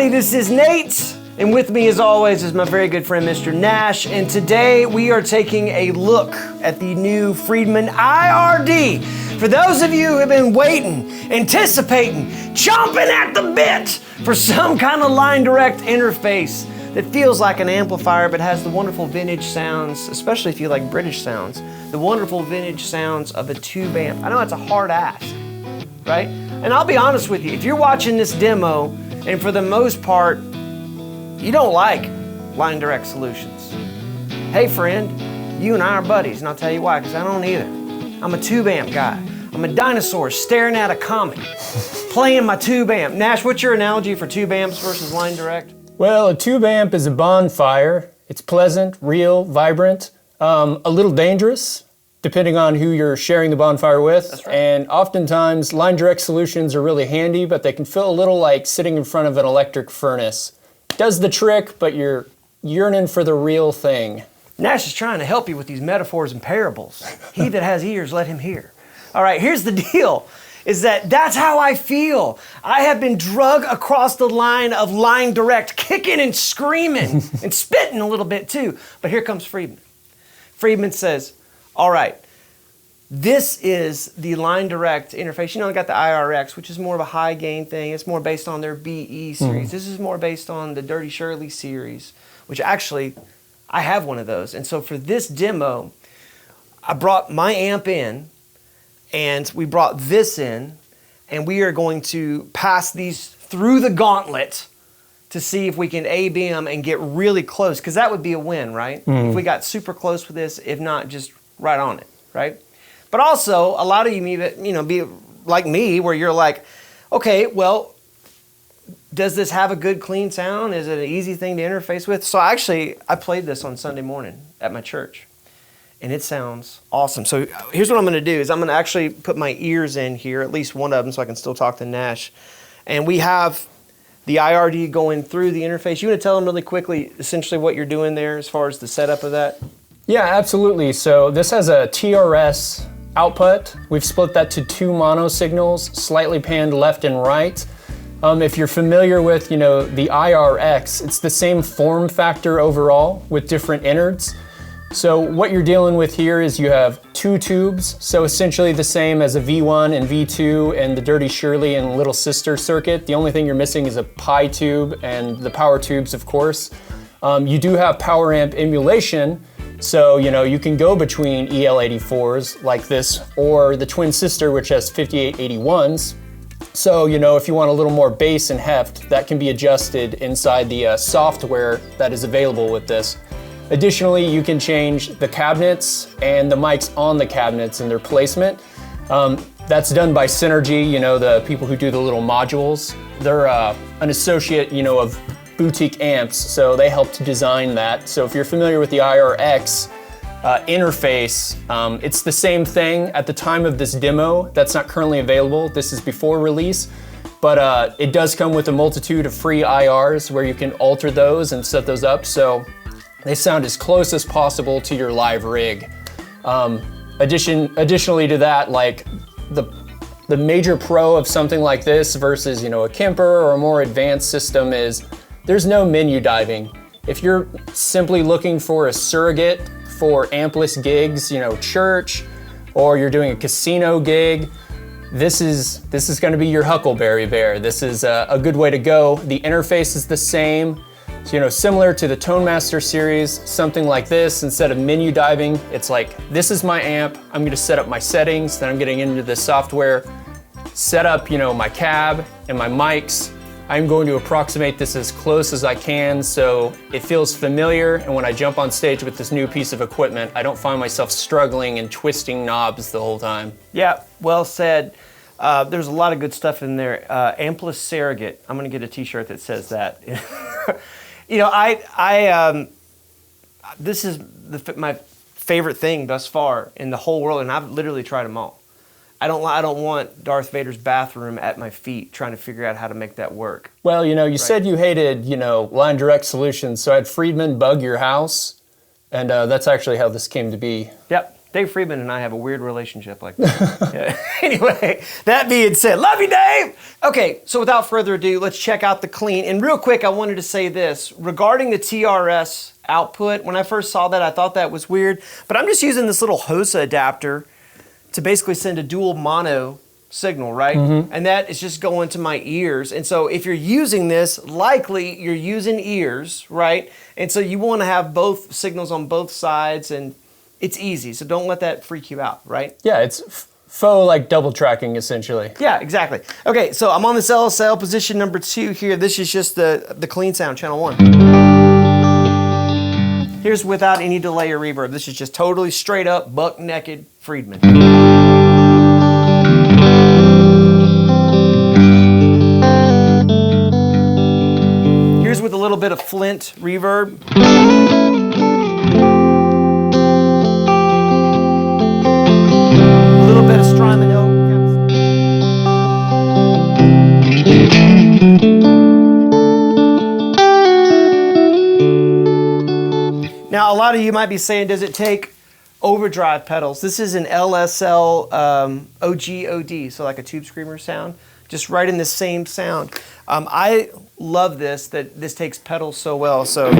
everybody, this is Nate, and with me as always is my very good friend Mr. Nash, and today we are taking a look at the new Friedman IR-D. For those of you who have been waiting, anticipating, chomping at the bit for some kind of line direct interface that feels like an amplifier but has the wonderful vintage sounds, especially if you like British sounds, the wonderful vintage sounds of a tube amp. I know it's a hard ask, right? And I'll be honest with you, if you're watching this demo, and for the most part, you don't like line direct solutions. Hey friend, you and I are buddies, and I'll tell you why, because I don't either. I'm a tube amp guy. I'm a dinosaur staring at a comic, playing my tube amp. Nash, what's your analogy for tube amps versus line direct? Well, a tube amp is a bonfire. It's pleasant, real, vibrant, a little dangerous, depending on who you're sharing the bonfire with. That's right. And oftentimes, line direct solutions are really handy, but they can feel a little like sitting in front of an electric furnace. Does the trick, but you're yearning for the real thing. Nash is trying to help you with these metaphors and parables. He that has ears, let him hear. All right, here's the deal, is that's how I feel. I have been drug across the line of line direct, kicking and screaming and spitting a little bit too. But here comes Friedman. Friedman says, all right, this is the line direct interface. You know, I got the IRX, which is more of a high gain thing. It's more based on their BE series. This is more based on the Dirty Shirley series, which actually, I have one of those. And so for this demo, I brought my amp in, and we brought this in, and we are going to pass these through the gauntlet to see if we can A-B them and get really close, because that would be a win, right? If we got super close with this, if not, just right on it, right? But also, a lot of you be like me, where you're like, okay, well, does this have a good clean sound? Is it an easy thing to interface with? So actually, I played this on Sunday morning at my church, and it sounds awesome. So here's what I'm gonna do, is I'm gonna actually put my ears in here, at least one of them, so I can still talk to Nash. And we have the IR-D going through the interface. You wanna tell them really quickly, essentially what you're doing there as far as the setup of that? Yeah, absolutely. So this has a TRS output. We've split that to two mono signals, slightly panned left and right. If you're familiar with, the IRX, it's the same form factor overall with different innards. So what you're dealing with here is you have two tubes, so essentially the same as a V1 and V2 and the Dirty Shirley and Little Sister circuit. The only thing you're missing is a pi tube and the power tubes, of course. You do have power amp emulation, so you can go between EL84s like this or the twin sister, which has 5881s. So if you want a little more bass and heft, that can be adjusted inside the software that is available with this. Additionally, you can change the cabinets and the mics on the cabinets and their placement. That's done by Synergy, the people who do the little modules. They're an associate, of boutique amps, so they help to design that. So if you're familiar with the IRX interface, it's the same thing at the time of this demo. That's not currently available. This is before release, but it does come with a multitude of free IRs where you can alter those and set those up, so they sound as close as possible to your live rig. Additionally to that, like the major pro of something like this versus a Kemper or a more advanced system is there's no menu diving. If you're simply looking for a surrogate for ampless gigs, church, or you're doing a casino gig, this is going to be your Huckleberry Bear. This is a good way to go. The interface is the same. So, similar to the Tone Master series, something like this, instead of menu diving, it's like, this is my amp, I'm gonna set up my settings, then I'm getting into the software, set up, my cab and my mics. I'm going to approximate this as close as I can so it feels familiar, and when I jump on stage with this new piece of equipment, I don't find myself struggling and twisting knobs the whole time. Yeah, well said. There's a lot of good stuff in there. Ampless surrogate, I'm gonna get a t-shirt that says that. This is my favorite thing thus far in the whole world, and I've literally tried them all. I don't want Darth Vader's bathroom at my feet trying to figure out how to make that work. Well, you said you hated, line direct solutions, so I had Friedman bug your house, and that's actually how this came to be. Yep. Dave Friedman and I have a weird relationship like that. Yeah. Anyway, that being said, love you, Dave! Okay, so without further ado, let's check out the clean. And real quick, I wanted to say this. Regarding the TRS output, when I first saw that, I thought that was weird. But I'm just using this little HOSA adapter to basically send a dual mono signal, right? And that is just going to my ears. And so if you're using this, likely you're using ears, right? And so you want to have both signals on both sides, and it's easy. So don't let that freak you out, right? Yeah, it's faux like double tracking essentially. Yeah, exactly. Okay, so I'm on this LSL position number 2 here. This is just the clean sound, channel 1. Here's without any delay or reverb. This is just totally straight up, buck naked Friedman. Here's with a little bit of Flint reverb. A little bit of Strymon Oak. Now, a lot of you might be saying, does it take overdrive pedals? This is an LSL OG-OD, so like a tube screamer sound, just right in the same sound. I love this, that this takes pedals so well. So.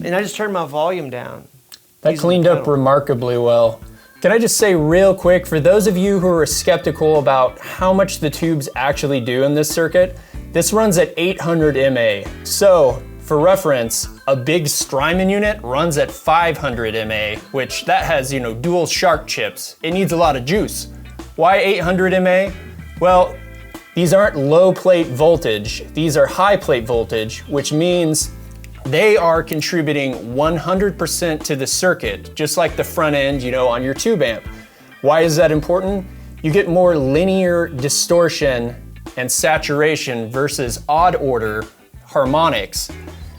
And I just turned my volume down. That cleaned up remarkably well. Can I just say real quick, for those of you who are skeptical about how much the tubes actually do in this circuit, this runs at 800 mA. So, for reference, a big Strymon unit runs at 500 mA, which that has, you know, dual shark chips. It needs a lot of juice. Why 800 mA? Well, these aren't low plate voltage, these are high plate voltage, which means they are contributing 100% to the circuit, just like the front end, you know, on your tube amp. Why is that important? You get more linear distortion and saturation versus odd order harmonics.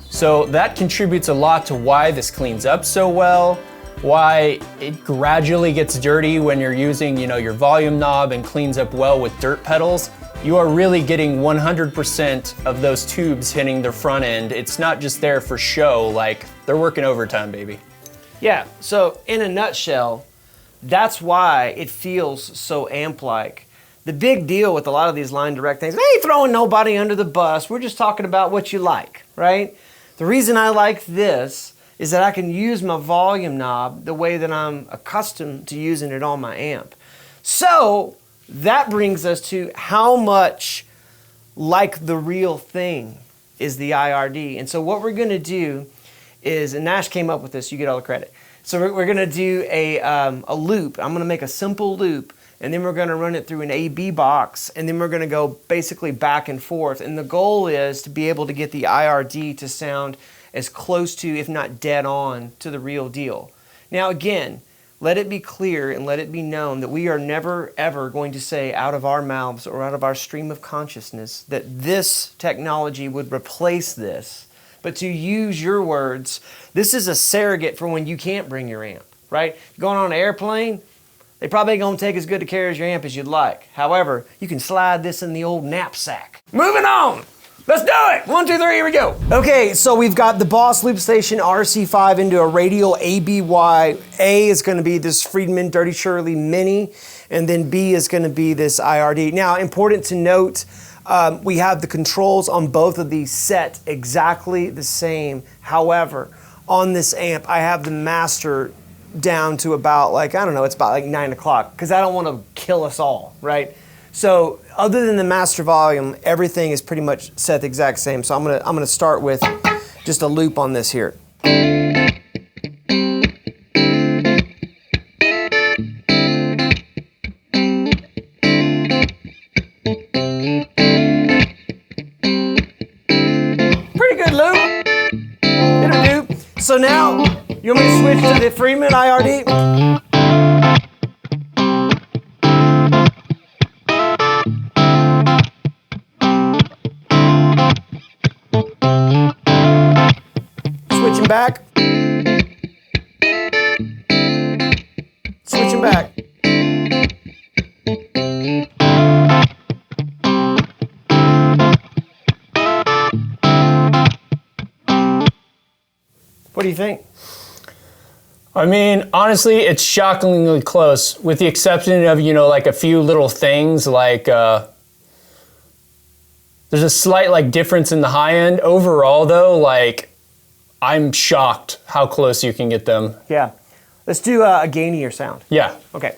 So that contributes a lot to why this cleans up so well, why it gradually gets dirty when you're using, you know, your volume knob and cleans up well with dirt pedals. You are really getting 100% of those tubes hitting the front end. It's not just there for show, like they're working overtime, baby. Yeah, so in a nutshell, that's why it feels so amp-like. The big deal with a lot of these line direct things, I ain't throwing nobody under the bus, we're just talking about what you like, right? The reason I like this is that I can use my volume knob the way that I'm accustomed to using it on my amp. So, that brings us to how much like the real thing is the IR-D. And so what we're going to do is, and Nash came up with this, you get all the credit. So we're going to do a loop. I'm going to make a simple loop, and then we're going to run it through an AB box, and then we're going to go basically back and forth. And the goal is to be able to get the IR-D to sound as close to, if not dead on, to the real deal. Now again, let it be clear and let it be known that we are never ever going to say out of our mouths or out of our stream of consciousness that this technology would replace this. But to use your words, this is a surrogate for when you can't bring your amp, right? Going on an airplane, they probably ain't gonna take as good a care of your amp as you'd like. However, you can slide this in the old knapsack. Moving on! Let's do it! 1, 2, 3, here we go. Okay, so we've got the Boss Loop Station RC5 into a radial ABY. A is gonna be this Friedman Dirty Shirley Mini, and then B is gonna be this IR-D. Now, important to note, we have the controls on both of these set exactly the same. However, on this amp, I have the master down to about like, I don't know, it's about like 9 o'clock, because I don't wanna kill us all, right? So other than the master volume, everything is pretty much set the exact same. So I'm gonna start with just a loop on this here. Pretty good loop. It'll do. So now, you want me to switch to the Friedman IR-D? Switching back. Switching back. What do you think? I mean, honestly, it's shockingly close, with the exception of, you know, like a few little things, like there's a slight like difference in the high end. Overall, though, like I'm shocked how close you can get them. Yeah. Let's do a gainier sound. Yeah. Okay.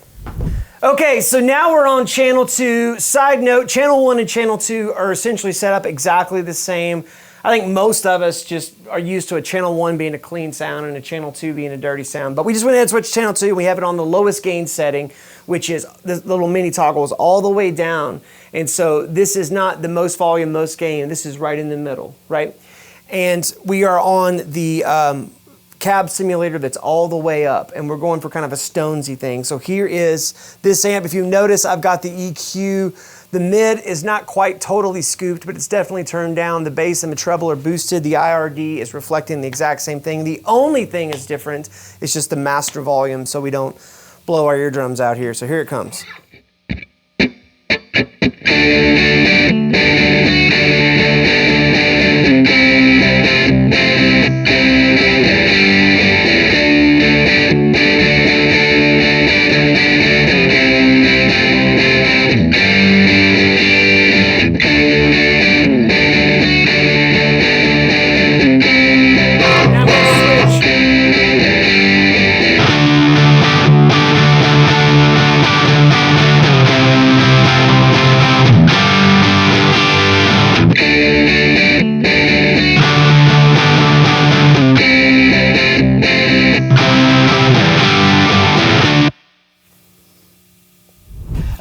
Okay, so now we're on channel 2. Side note, channel 1 and channel 2 are essentially set up exactly the same. I think most of us just are used to a channel 1 being a clean sound and a channel 2 being a dirty sound. But we just went ahead and switched to channel 2. We have it on the lowest gain setting, which is the little mini toggles all the way down. And so this is not the most volume, most gain. This is right in the middle, right? And we are on the cab simulator that's all the way up, and we're going for kind of a Stonesy thing. So here is this amp. If you notice, I've got the EQ. The mid is not quite totally scooped, but it's definitely turned down. The bass and the treble are boosted. The IR-D is reflecting the exact same thing. The only thing is different is just the master volume, so we don't blow our eardrums out here. So here it comes.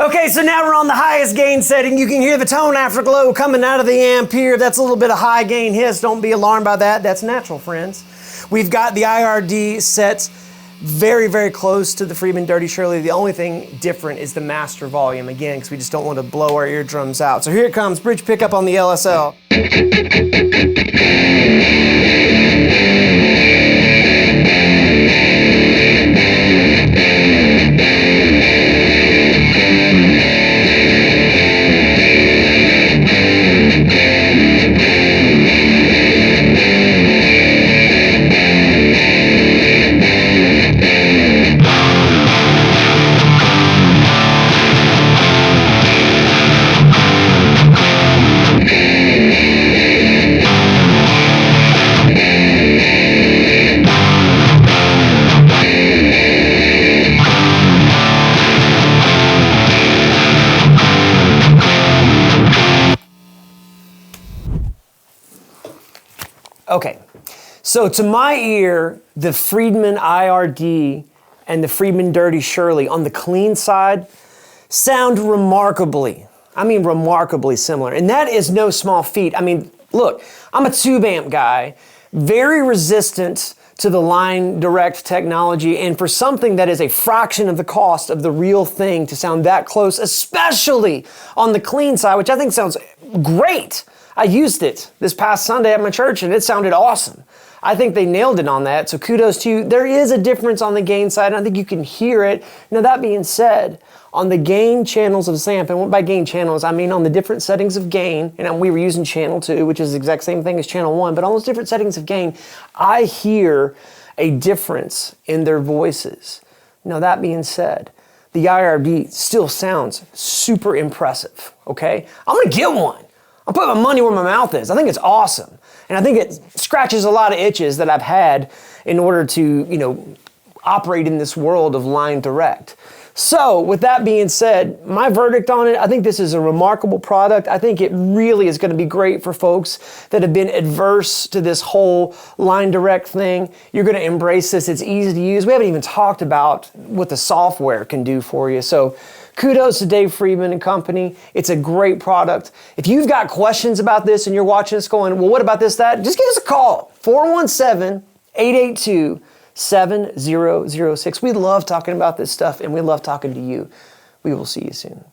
Okay, so now we're on the highest gain setting. You can hear the tone afterglow coming out of the amp here. That's a little bit of high gain hiss. Don't be alarmed by that. That's natural, friends. We've got the IR-D set very, very close to the Friedman Dirty Shirley. The only thing different is the master volume, again, because we just don't want to blow our eardrums out. So here it comes, bridge pickup on the LSL. Okay, so to my ear, the Friedman IR-D and the Friedman Dirty Shirley on the clean side sound remarkably similar. And that is no small feat. I mean, look, I'm a tube amp guy, very resistant to the line direct technology, and for something that is a fraction of the cost of the real thing to sound that close, especially on the clean side, which I think sounds great. I used it this past Sunday at my church and it sounded awesome. I think they nailed it on that, so kudos to you. There is a difference on the gain side, and I think you can hear it. Now that being said, on the gain channels of this amp, and by gain channels, I mean on the different settings of gain, and we were using channel 2, which is the exact same thing as channel 1, but on those different settings of gain, I hear a difference in their voices. Now that being said, the IR-D still sounds super impressive, okay? I'm gonna get one. I'm putting my money where my mouth is. I think it's awesome. And I think it scratches a lot of itches that I've had in order to, operate in this world of line direct. So with that being said, my verdict on it, I think this is a remarkable product. I think it really is going to be great for folks that have been adverse to this whole line direct thing. You're going to embrace this. It's easy to use. We haven't even talked about what the software can do for you. So kudos to Dave Friedman and company. It's a great product. If you've got questions about this and you're watching this going, well, what about this, that? Just give us a call, 882-7006. We love talking about this stuff, and we love talking to you. We will see you soon.